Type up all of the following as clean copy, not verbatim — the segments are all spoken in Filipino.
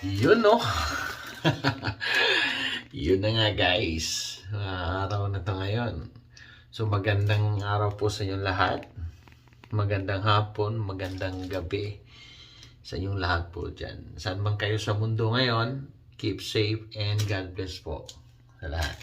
Yun no. Yun na nga guys. Araw na to ngayon. So magandang araw po sa inyong lahat. Magandang hapon, magandang gabi sa inyong lahat po dyan. Saan man kayo sa mundo ngayon, keep safe and God bless po sa lahat.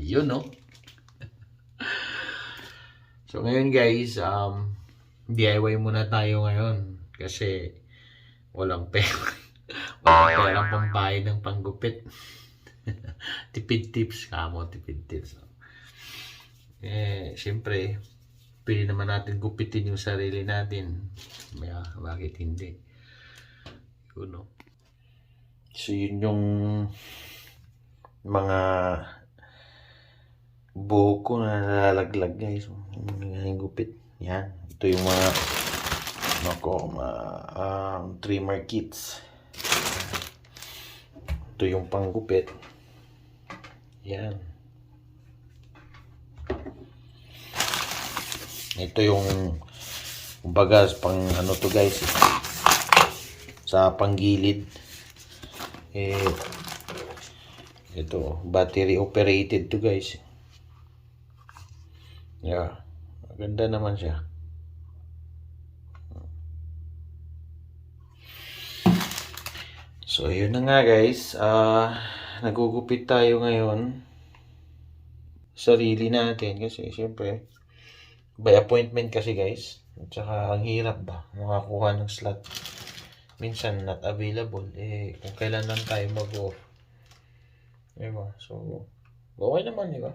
Yun no. So ngayon guys, DIY muna tayo ngayon kasi walang pera. Walang perang pambayad ng panggupit. Tipid tips kamo, tipid tips. Siyempre, pwede naman natin gupitin yung sarili natin. Bakit hindi? Yun no. So yun yung mga buhok ko na nalalaglag guys. Yung gupit. Yan. Ito yung mga trimmer kits. Ito yung panggupit. Yan. Ito yung kumbaga pang ano to guys. Sa panggilid. Ito battery operated to guys. Yeah. Maganda naman siya. So, yun na nga guys. Nagugupit tayo ngayon. Sarili natin. Kasi, syempre, by appointment kasi guys. At saka, ang hirap ba makakuha ng slot. Minsan, not available. Kung kailan lang tayo mag-off. Diba? So, okay naman, diba?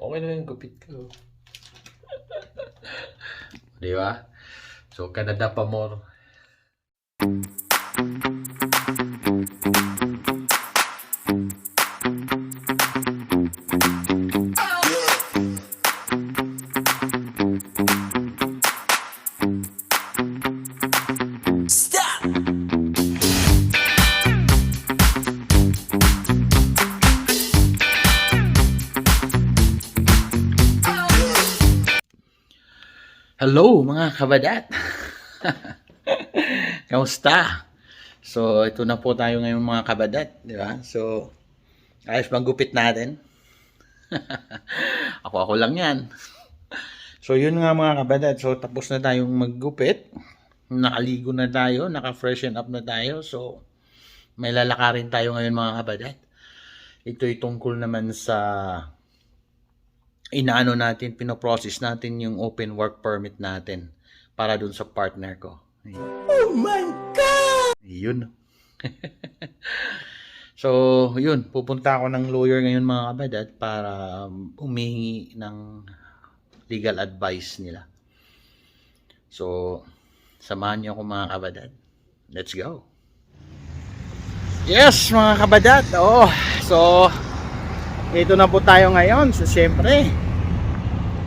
Okay na yung gupit ko. Diba? So, Canada pa more. Hello mga kabadat! Kamusta? So, ito na po tayo ngayon mga kabadat, di ba? So, ayos maggupit natin. Ako lang yan. So, yun nga mga kabadat. So, tapos na tayong maggupit. Nakaligo na tayo, naka-freshen up na tayo. So, may lalakarin tayo ngayon mga kabadat. Ito'y tungkol naman sa inaano natin, pinoprocess natin yung open work permit natin para dun sa partner ko. Oh my God! Yun. So, yun. Pupunta ako ng lawyer ngayon mga kabadat para humihingi ng legal advice nila. So, samahan niyo ako mga kabadat. Let's go. Yes, mga kabadat. So, ito na po tayo ngayon. So, siyempre,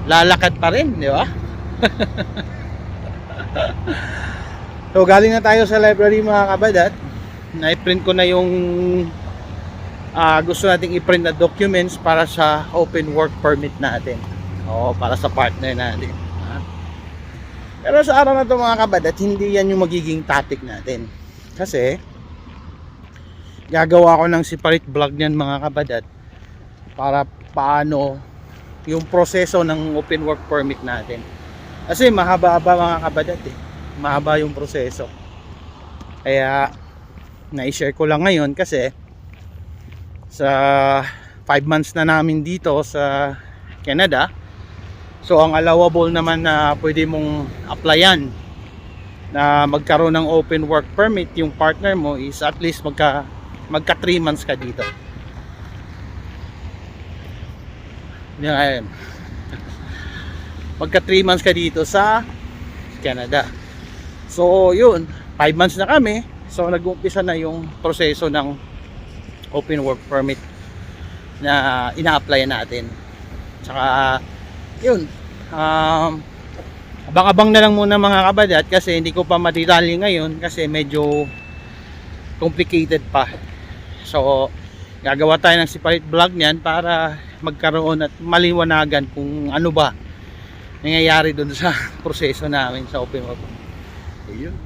lalakad pa rin, di ba? So, galing na tayo sa library mga kabadat. Na-print ko na yung gusto nating i-print na documents para sa open work permit natin. Para sa partner natin. Pero sa araw na ito mga kabadat, hindi yan yung magiging topic natin. Kasi, gagawa ko ng separate vlog niyan mga kabadat para paano yung proseso ng open work permit natin. Kasi mahaba-haba mga kabadat mahaba yung proseso. Kaya na-share ko lang ngayon kasi sa 5 months na namin dito sa Canada. So ang allowable naman na pwede mong applyan na magkaroon ng open work permit yung partner mo is at least magka 3 months ka dito. Yan. Magka 3 months ka dito sa Canada. So yun, 5 months na kami. So nag-umpisa na yung proseso ng open work permit na ina-apply natin. Tsaka yun, abang na lang muna mga kabadat kasi hindi ko pa madetalye ngayon kasi medyo complicated pa. So gagawa tayo ng separate vlog niyan para magkaroon at maliwanagan kung ano ba nangyayari doon sa proseso namin sa open work. Ayun.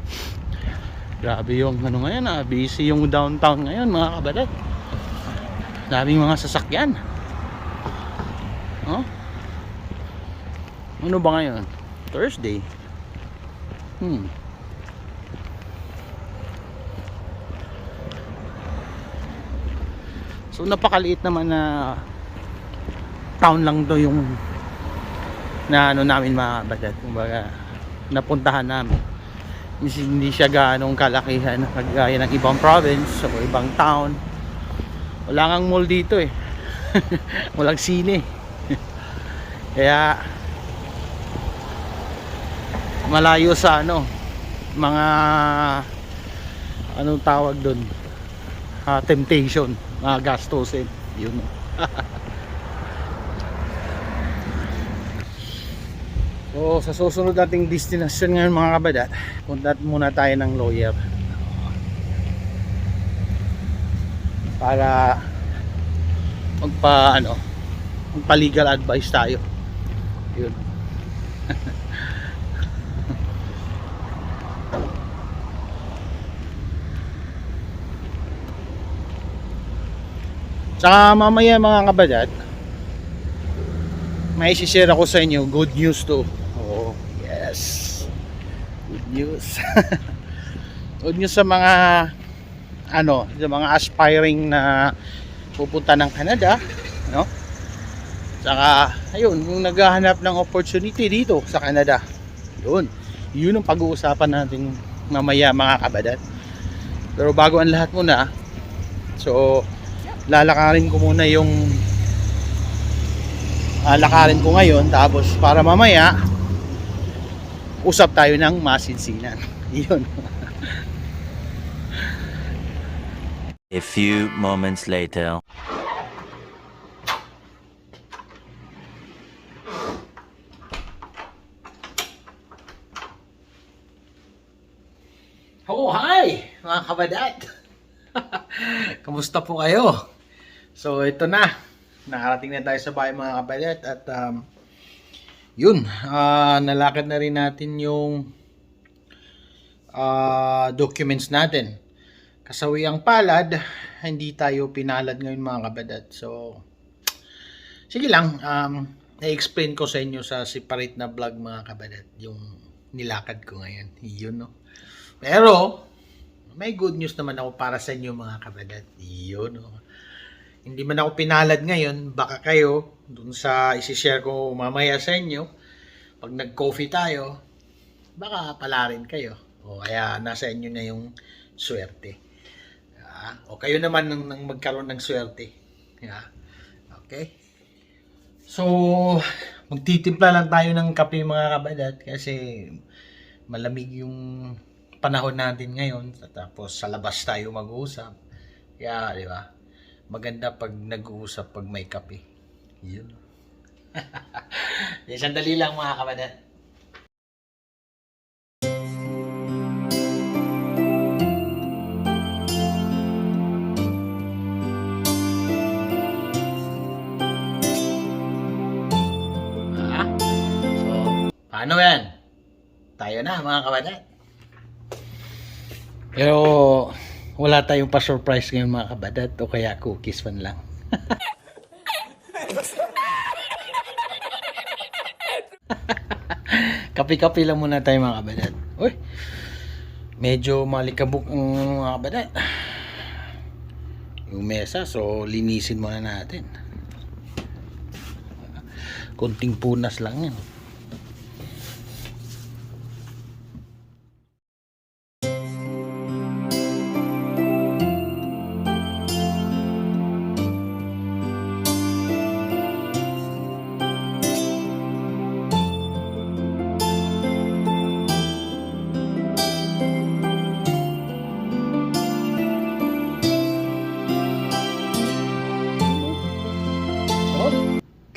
Grabe yung ano ngayon, busy yung downtown ngayon mga kabadat. Daming mga sasakyan. Oh? Ano ba ngayon? Thursday. So napakaliit naman na town lang to yung na ano namin mga kabadat. Kumbaga napuntahan namin. Hindi siya ganong kalakihan kagaya ng ibang province o ibang town. Wala kang mall dito eh. Walang sine. Kaya malayo sa ano mga anong tawag doon, temptation, mga gastusin yun. So sa susunod nating destination ngayon mga kabadat, punta muna tayo ng lawyer para magpa legal advice tayo. Yun. Tsaka mamaya mga kabadat, may share ako sa inyo good news to. Oh yes, good news. Good news sa mga sa mga aspiring na pupunta ng Canada, no? Tsaka ayun, yung naghahanap ng opportunity dito sa Canada, yun ang pag-uusapan natin mamaya mga kabadat. Pero bago ang lahat muna, so lalakarin ko muna yung lakarin ko ngayon, tapos para mamaya usap tayo ng masinsinan. Yun. A few moments later. Oh, hi mga kabadat. Kamusta po kayo? So ito na, nakarating na tayo sa bahay mga kabadat at nalakad na rin natin yung documents natin. Kasawiyang palad, hindi tayo pinalad ngayon mga kabadat. So sige lang, i-explain ko sa inyo sa separate na vlog mga kabadat yung nilakad ko ngayon. Yun, no? Pero may good news naman ako para sa inyo mga kabadat. Yun, no? Hindi man ako pinalad ngayon, baka kayo dun sa isi-share ko mamaya sa inyo, pag nag-coffee tayo, baka pala rin kayo. O kaya nasa inyo na yung swerte. O kayo naman nang magkaroon ng swerte. Okay? So, magtitimpla lang tayo ng kape mga kabadat kasi malamig yung panahon natin ngayon. Tapos sa labas tayo mag-uusap. Kaya, di ba? Maganda pag nag-uusap pag may kape. Yun. Sandali lang mga kabadat. So, paano yan? Tayo na mga kabadat. Pero wala tayong pa-surprise ngayon mga kabadat o kaya cookies man lang. Kape-kape lang muna tayo mga kabadat. Uy, medyo malikabok ang mga kabadat. Yung mesa, so linisin muna natin. Kunting punas lang yan.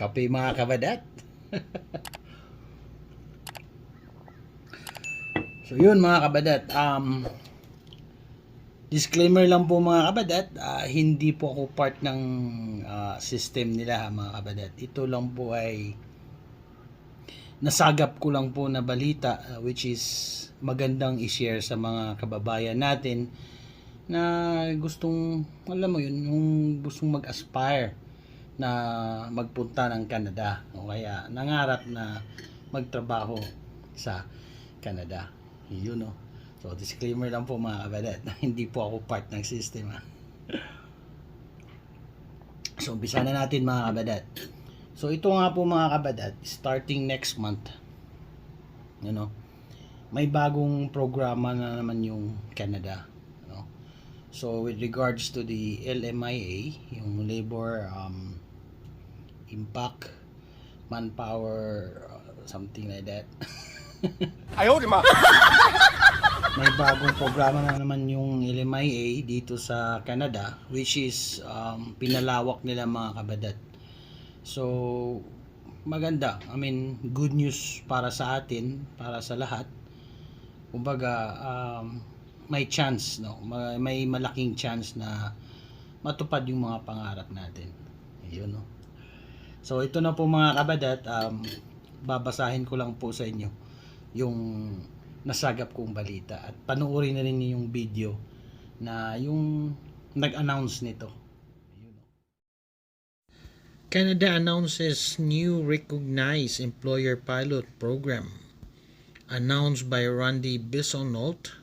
Kape mga kabadat. So yun mga kabadat, disclaimer lang po mga kabadat, hindi po ako part ng system nila mga kabadat. Ito lang po ay nasagap ko lang po na balita, which is magandang i-share sa mga kababayan natin na gustong, alam mo yun, yung gustong mag-aspire na magpunta ng Canada o kaya nangarap na magtrabaho sa Canada. Yun no. So disclaimer lang po mga kabadat, hindi po ako part ng system So umpisa na natin mga kabadat. So ito nga po mga kabadat, starting next month, may bagong programa na naman yung Canada. So with regards to the LMIA, yung Labor Impact Manpower something like that. Ayaw, di ma. May bagong programa na naman yung LMIA dito sa Canada, which is pinalawak nila mga kabadat. So maganda, I mean good news para sa atin, para sa lahat. Kumbaga may chance, may malaking chance na matupad yung mga pangarap natin. Ayun, no. So ito na po mga kabadat, babasahin ko lang po sa inyo yung nasagap kong balita at panoorin na rin niyo yung video na yung nag-announce nito. Ayun, no. Canada announces new recognized employer pilot program announced by Randy Bisonnolt.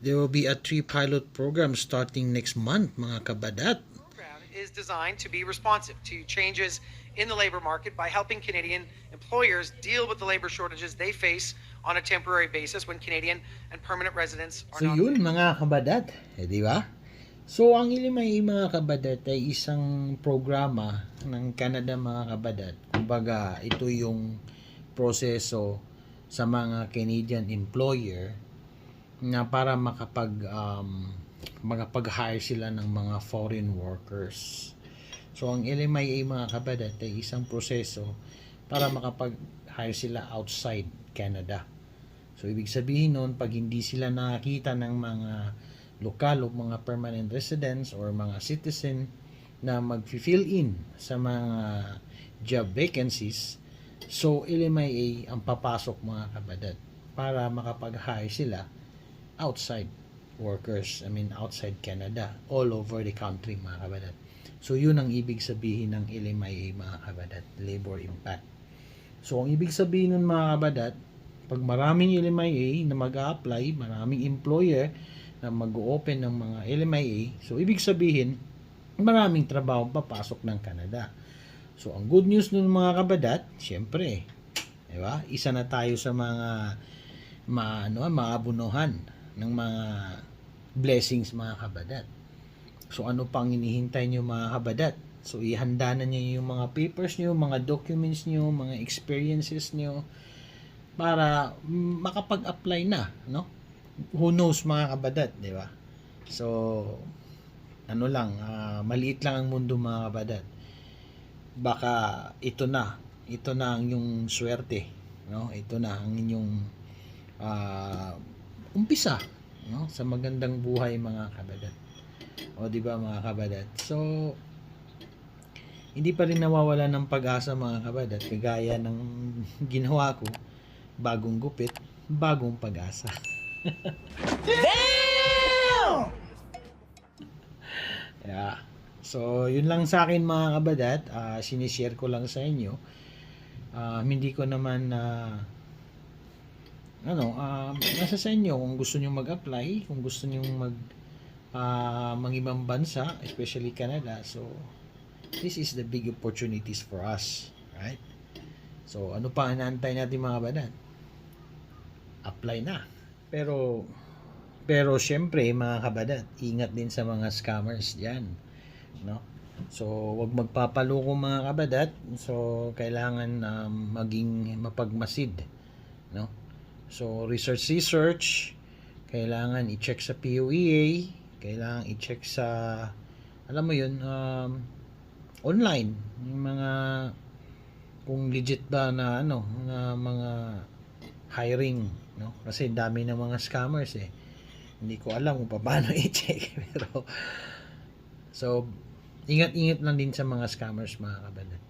There will be a 3 pilot program starting next month, mga kabadat. The program is designed to be responsive to changes in the labor market by helping Canadian employers deal with the labor shortages they face on a temporary basis when Canadian and permanent residents are So yun mga kabadat, di ba? So ang ilimay mga kabadat ay isang programa ng Canada mga kabadat. Kumbaga ito yung proseso sa mga Canadian employer na para makapag-hire sila ng mga foreign workers. So ang LMIA mga kabadat ay isang proseso para makapag-hire sila outside Canada. So ibig sabihin nun, pag hindi sila nakakita ng mga lokal o mga permanent residents or mga citizen na mag-fill in sa mga job vacancies, so LMIA ang papasok mga kabadat para makapag-hire sila outside workers, I mean outside Canada, all over the country mga kabadat. So yun ang ibig sabihin ng LMIA mga kabadat, Labor Impact. So ang ibig sabihin nun mga kabadat, pag maraming LMIA na mag-a-apply, maraming employer na mag-open ng mga LMIA, so ibig sabihin maraming trabaho papasok ng Canada. So ang good news nun mga kabadat, syempre, di ba? Isa na tayo sa mga maabunuhan ng mga blessings mga kabadat. So ano pang hinihintay nyo mga kabadat? So ihanda na nyo yung mga papers nyo, mga documents nyo, mga experiences nyo para makapag-apply na, no? Who knows mga kabadat, di ba? So ano lang, maliit lang ang mundo mga kabadat. Baka ito na ang yung swerte, no? Ito na ang inyong umpisa, no, sa magandang buhay mga kabadat. O di ba mga kabadat? So hindi pa rin nawawala ng pag-asa mga kabadat, kagaya ng ginawa ko, bagong gupit, bagong pag-asa. Damn! Yeah. So yun lang sa akin mga kabadat, sinishare ko lang sa inyo. Hindi ko naman nasa sa inyo kung gusto niyo mag-apply, kung gusto niyo ibang bansa, especially Canada. So this is the big opportunities for us, right? So ano pa inaantay natin mga kabadat? Apply na. Pero syempre mga kabadat, ingat din sa mga scammers diyan, no? So wag magpapaloko mga kabadat. So kailangan maging mapagmasid, no? So research, kailangan i-check sa POEA, kailangan i-check sa, alam mo yun, online, yung mga kung legit ba na na mga hiring, no? Kasi dami ng mga scammers eh. Hindi ko alam kung paano i-check pero so ingat-ingat lang din sa mga scammers mga kabadat.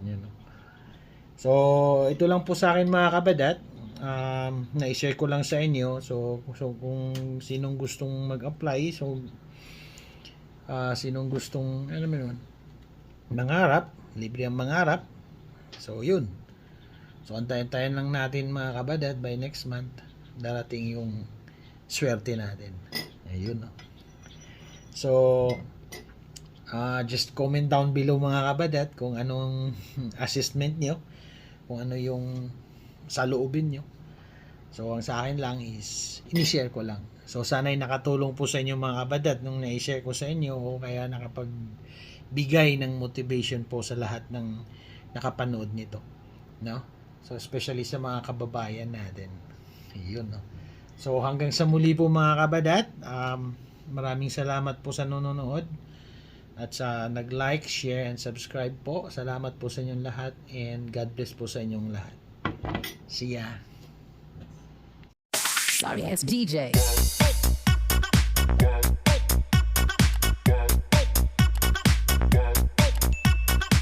Yun, no? So ito lang po sa akin mga kabadat. Na-share ko lang sa inyo. So kung sinong gustong mag-apply, so sinong gustong ano man mangarap, libre ang mangarap. So yun. So antayin lang natin mga kabadat, by next month darating yung swerte natin. Ayun, no. So just comment down below mga kabadat kung anong assessment nyo, kung ano yung saloobin nyo. So ang sa akin lang is ini-share ko lang. So sana'y nakatulong po sa inyo mga kabadat nung na-share ko sa inyo, o kaya nakapagbigay ng motivation po sa lahat ng nakapanood nito, no? So especially sa mga kababayan natin. Ayun, no. So hanggang sa muli po mga kabadat, maraming salamat po sa nanonood at sa nag-like, share and subscribe po. Salamat po sa inyong lahat and God bless po sa inyong lahat. See ya. Sorry, it's DJ.